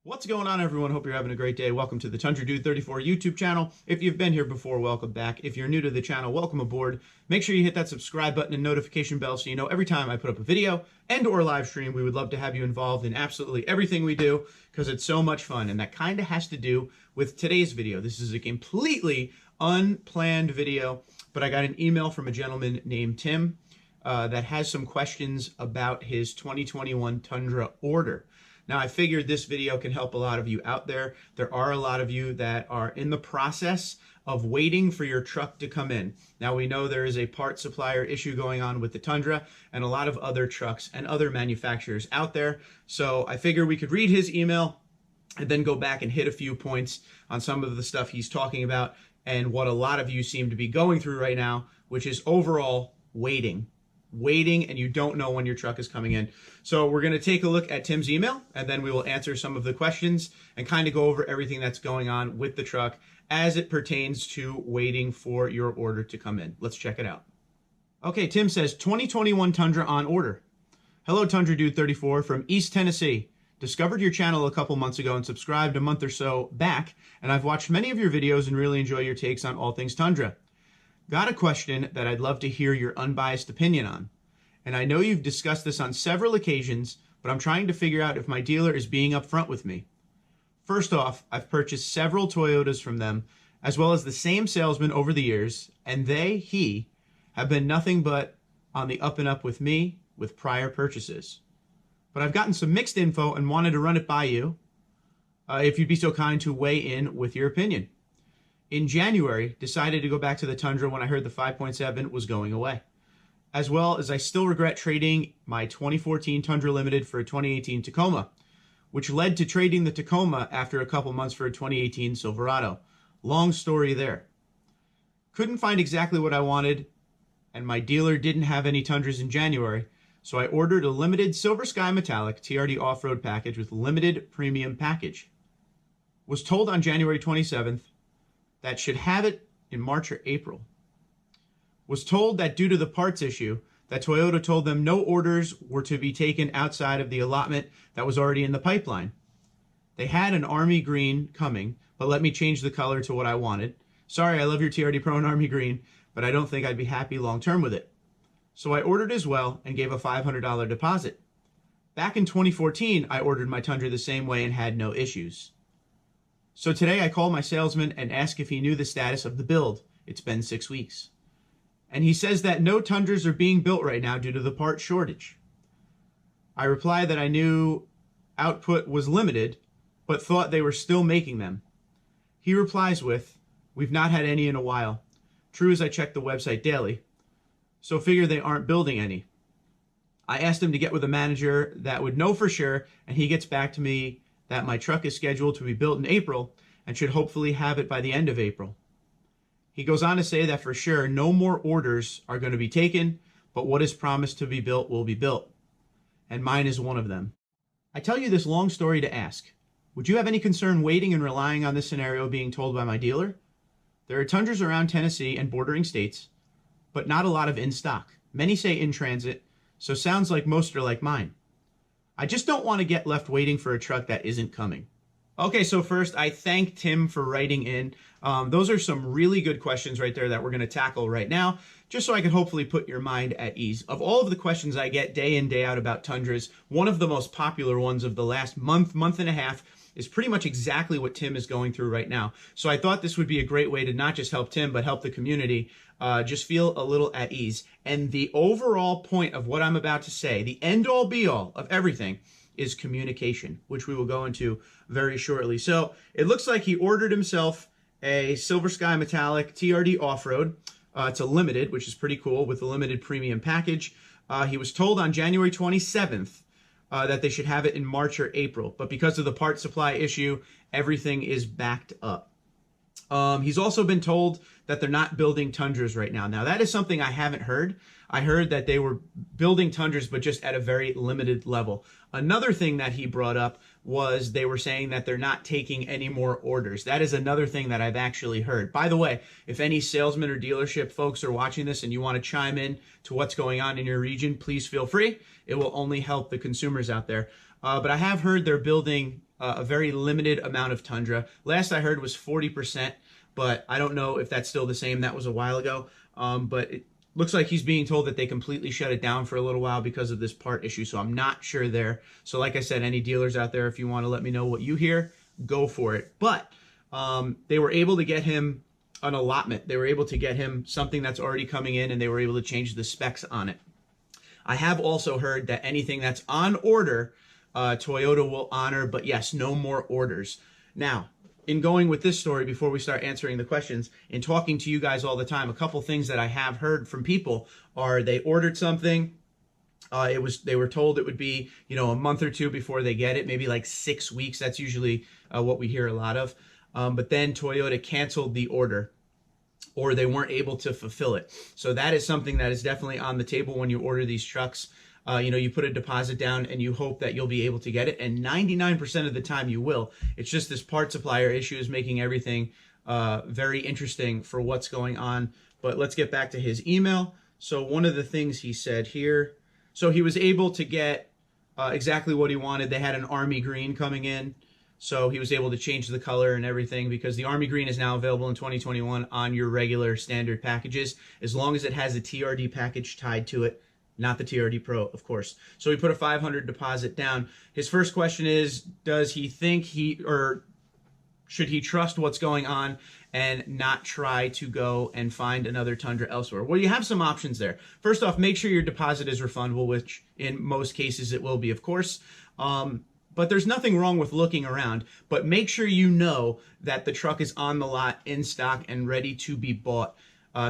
What's going on, everyone? Hope you're having a great day. Welcome to the Tundra Dude 34 YouTube channel. If you've been here before, welcome back. If you're new to the channel, welcome aboard. Make sure you hit that subscribe button and notification bell so you know every time I put up a video and or live stream. We would love to have you involved in absolutely everything we do because it's so much fun. And that kind of has to do with today's video. This is a completely unplanned video, but I got an email from a gentleman named Tim that has some questions about his 2021 Tundra order. Now, I figured this video can help a lot of you out there. There are a lot of you that are in the process of waiting for your truck to come in. Now, we know there is a part supplier issue going on with the Tundra and a lot of other trucks and other manufacturers out there. So I figured we could read his email and then go back and hit a few points on some of the stuff he's talking about and what a lot of you seem to be going through right now, which is overall waiting, and you don't know when your truck is coming in. So we're going to take a look at Tim's email, and then we will answer some of the questions and kind of go over everything that's going on with the truck as it pertains to waiting for your order to come in. Let's check it out. Okay, Tim says, 2021 Tundra on order. Hello, Tundra Dude 34 from East Tennessee. Discovered your channel a couple months ago and subscribed a month or so back, and I've watched many of your videos and really enjoy your takes on all things Tundra. Got a question that I'd love to hear your unbiased opinion on. And I know you've discussed this on several occasions, but I'm trying to figure out if my dealer is being upfront with me. First off, I've purchased several Toyotas from them, as well as the same salesman over the years, and he, have been nothing but on the up and up with me with prior purchases. But I've gotten some mixed info and wanted to run it by you, if you'd be so kind to weigh in with your opinion. In January, decided to go back to the Tundra when I heard the 5.7 was going away. As well as I still regret trading my 2014 Tundra Limited for a 2018 Tacoma, which led to trading the Tacoma after a couple months for a 2018 Silverado. Long story there. Couldn't find exactly what I wanted, and my dealer didn't have any Tundras in January, so I ordered a limited Silver Sky Metallic TRD off-road package with limited premium package. Was told on January 27th that should have it in March or April. Was told that due to the parts issue, that Toyota told them no orders were to be taken outside of the allotment that was already in the pipeline. They had an Army Green coming, but let me change the color to what I wanted. Sorry, I love your TRD Pro in Army Green, but I don't think I'd be happy long term with it. So I ordered as well and gave a $500 deposit. Back in 2014, I ordered my Tundra the same way and had no issues. So today I called my salesman and asked if he knew the status of the build. It's been 6 weeks. And he says that no Tundras are being built right now due to the part shortage. I reply that I knew output was limited, but thought they were still making them. He replies with, we've not had any in a while. True as I check the website daily, so figure they aren't building any. I asked him to get with a manager that would know for sure, and he gets back to me that my truck is scheduled to be built in April and should hopefully have it by the end of April. He goes on to say that for sure no more orders are going to be taken, but what is promised to be built will be built. And mine is one of them. I tell you this long story to ask, would you have any concern waiting and relying on this scenario being told by my dealer? There are Tundras around Tennessee and bordering states, but not a lot of in stock. Many say in transit, so sounds like most are like mine. I just don't want to get left waiting for a truck that isn't coming. Okay, so first, I thank Tim for writing in. Those are some really good questions right there that we're going to tackle right now, just so I can hopefully put your mind at ease. Of all of the questions I get day in, day out about Tundras, one of the most popular ones of the last month and a half is pretty much exactly what Tim is going through right now. So I thought this would be a great way to not just help Tim, but help the community just feel a little at ease. And the overall point of what I'm about to say, the end-all be-all of everything, is communication, which we will go into very shortly. So it looks like he ordered himself a Silver Sky Metallic TRD Off-Road. It's a limited, which is pretty cool, with a limited premium package. He was told on January 27th that they should have it in March or April, but because of the part supply issue, everything is backed up. He's also been told that they're not building Tundras right now. Now, that is something I haven't heard. I heard that they were building Tundras, but just at a very limited level. Another thing that he brought up was they were saying that they're not taking any more orders. That is another thing that I've actually heard. By the way, if any salesman or dealership folks are watching this and you want to chime in to what's going on in your region, please feel free. It will only help the consumers out there. But I have heard they're building a very limited amount of Tundra. Last I heard was 40%, but I don't know if that's still the same. That was a while ago. But it looks like he's being told that they completely shut it down for a little while because of this part issue. So I'm not sure there. So like I said, any dealers out there, if you want to let me know what you hear, go for it. But they were able to get him an allotment. They were able to get him something that's already coming in, and they were able to change the specs on it. I have also heard that anything that's on order, Toyota will honor, but yes, no more orders. Now, in going with this story, before we start answering the questions, in talking to you guys all the time, a couple things that I have heard from people are they ordered something. They were told it would be, a month or two before they get it, maybe like 6 weeks. That's usually what we hear a lot of. But then Toyota canceled the order, or they weren't able to fulfill it. So that is something that is definitely on the table when you order these trucks. You put a deposit down and you hope that you'll be able to get it. And 99% of the time you will. It's just this part supplier issue is making everything very interesting for what's going on. But let's get back to his email. So one of the things he said here, so he was able to get exactly what he wanted. They had an army green coming in. So he was able to change the color and everything because the army green is now available in 2021 on your regular standard packages, as long as it has a TRD package tied to it, not the TRD Pro, of course. So he put a $500 deposit down. His first question is, does he think should he trust what's going on and not try to go and find another Tundra elsewhere? Well, you have some options there. First off, make sure your deposit is refundable, which in most cases it will be, of course. But there's nothing wrong with looking around, but make sure you know that the truck is on the lot, in stock, and ready to be bought.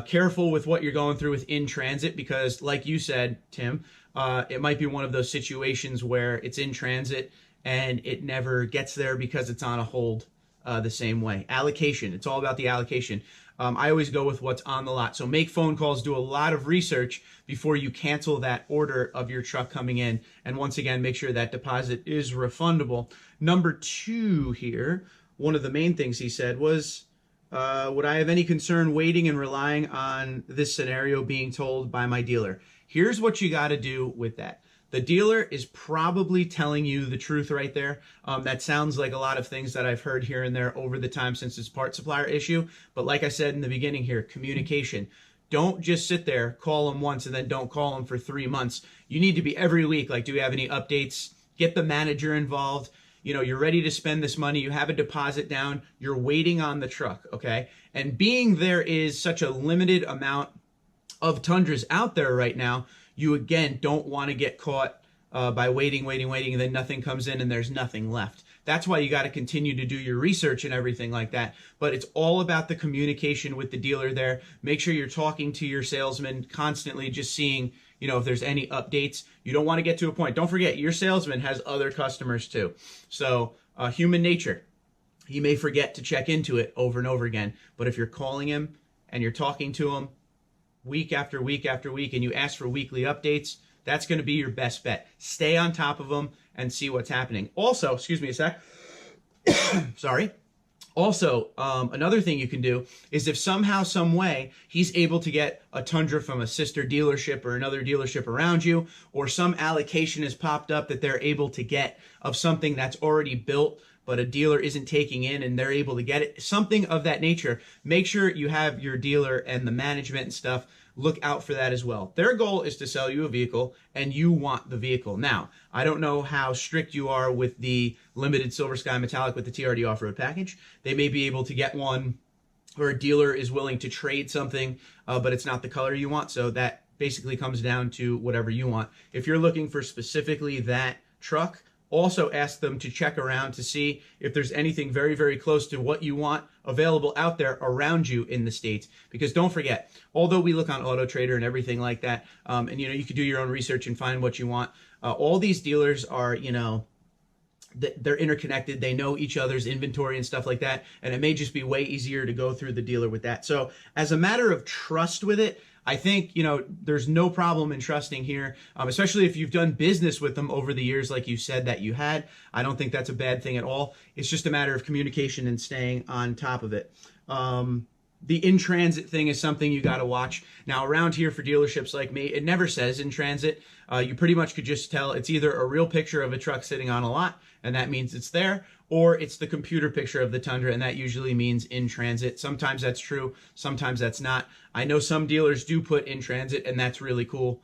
Careful with what you're going through with in transit, because like you said, Tim, it might be one of those situations where it's in transit and it never gets there because it's on a hold the same way. Allocation, it's all about the allocation. I always go with what's on the lot. So make phone calls, do a lot of research before you cancel that order of your truck coming in. And once again, make sure that deposit is refundable. Number 2 here, one of the main things he said was, would I have any concern waiting and relying on this scenario being told by my dealer? Here's what you got to do with that. The dealer is probably telling you the truth right there. That sounds like a lot of things that I've heard here and there over the time since this part supplier issue. But like I said in the beginning here, communication. Don't just sit there, call them once, and then don't call them for 3 months. You need to be every week. Like, do we have any updates? Get the manager involved. You're ready to spend this money. You have a deposit down. You're waiting on the truck, okay? And being there is such a limited amount of Tundras out there right now, you again don't want to get caught by waiting, and then nothing comes in and there's nothing left. That's why you got to continue to do your research and everything like that. But it's all about the communication with the dealer there. Make sure you're talking to your salesman constantly, just seeing, if there's any updates. You don't want to get to a point. Don't forget, your salesman has other customers too. So human nature, he may forget to check into it over and over again. But if you're calling him and you're talking to him week after week after week, and you ask for weekly updates, that's going to be your best bet. Stay on top of them and see what's happening. Also, excuse me a sec. Sorry. Also, another thing you can do is if somehow, some way, he's able to get a Tundra from a sister dealership or another dealership around you, or some allocation has popped up that they're able to get of something that's already built, but a dealer isn't taking in and they're able to get it, something of that nature, make sure you have your dealer and the management and stuff look out for that as well. Their goal is to sell you a vehicle and you want the vehicle. Now, I don't know how strict you are with the limited Silver Sky Metallic with the TRD off-road package. They may be able to get one, or a dealer is willing to trade something, but it's not the color you want. So that basically comes down to whatever you want. If you're looking for specifically that truck, also ask them to check around to see if there's anything very, very close to what you want available out there around you in the States. Because don't forget, although we look on Auto Trader and everything like that, and you can do your own research and find what you want, all these dealers are, they're interconnected. They know each other's inventory and stuff like that. And it may just be way easier to go through the dealer with that. So as a matter of trust with it, I think, there's no problem in trusting here, especially if you've done business with them over the years, like you said that you had. I don't think that's a bad thing at all. It's just a matter of communication and staying on top of it. the in-transit thing is something you got to watch. Now, around here for dealerships like me, it never says in transit. You pretty much could just tell it's either a real picture of a truck sitting on a lot, and that means it's there, or it's the computer picture of the Tundra, and that usually means in transit. Sometimes that's true, sometimes that's not. I know some dealers do put in transit, and that's really cool,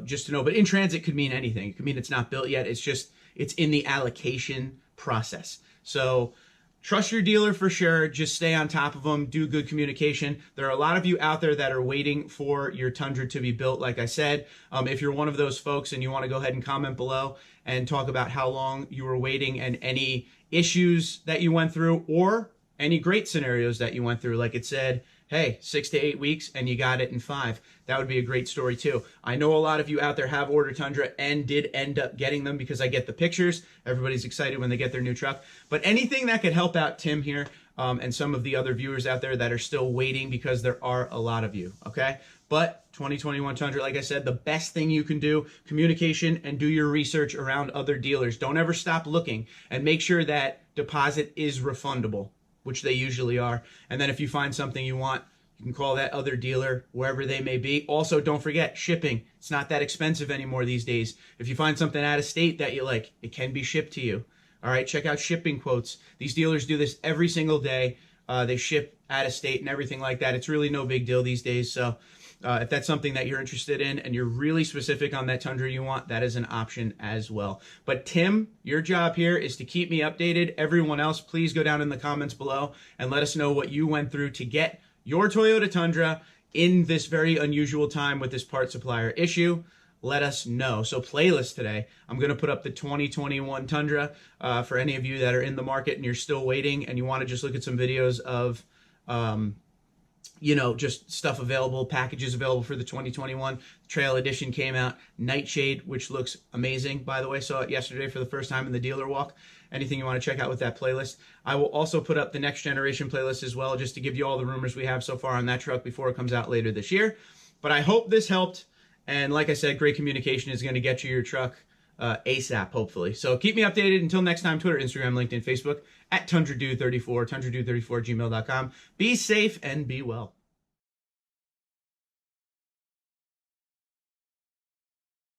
just to know. But in transit could mean anything. It could mean it's not built yet. It's in the allocation process. So trust your dealer for sure. Just stay on top of them. Do good communication. There are a lot of you out there that are waiting for your Tundra to be built, like I said. If you're one of those folks and you want to go ahead and comment below and talk about how long you were waiting and any issues that you went through or any great scenarios that you went through, like it said, hey, 6 to 8 weeks and you got it in 5. That would be a great story too. I know a lot of you out there have ordered Tundra and did end up getting them because I get the pictures. Everybody's excited when they get their new truck. But anything that could help out Tim here and some of the other viewers out there that are still waiting, because there are a lot of you, okay? But 2021 Tundra, like I said, the best thing you can do, communication, and do your research around other dealers. Don't ever stop looking, and make sure that deposit is refundable, which they usually are. And then if you find something you want, you can call that other dealer, wherever they may be. Also, don't forget shipping. It's not that expensive anymore these days. If you find something out of state that you like, it can be shipped to you. All right, check out shipping quotes. These dealers do this every single day. They ship out of state and everything like that. It's really no big deal these days. So if that's something that you're interested in and you're really specific on that Tundra you want, that is an option as well. But Tim, your job here is to keep me updated. Everyone else, please go down in the comments below and let us know what you went through to get your Toyota Tundra in this very unusual time with this part supplier issue. Let us know. So playlist today, I'm going to put up the 2021 Tundra for any of you that are in the market and you're still waiting and you want to just look at some videos of just stuff available, packages available for the 2021. Trail Edition came out. Nightshade, which looks amazing, by the way. Saw it yesterday for the first time in the dealer walk. Anything you want to check out with that playlist. I will also put up the next generation playlist as well, just to give you all the rumors we have so far on that truck before it comes out later this year. But I hope this helped. And like I said, great communication is going to get you your truck ASAP, hopefully. So keep me updated. Until next time, Twitter, Instagram, LinkedIn, Facebook, at TundraDude34, TundraDude34@gmail.com. Be safe and be well.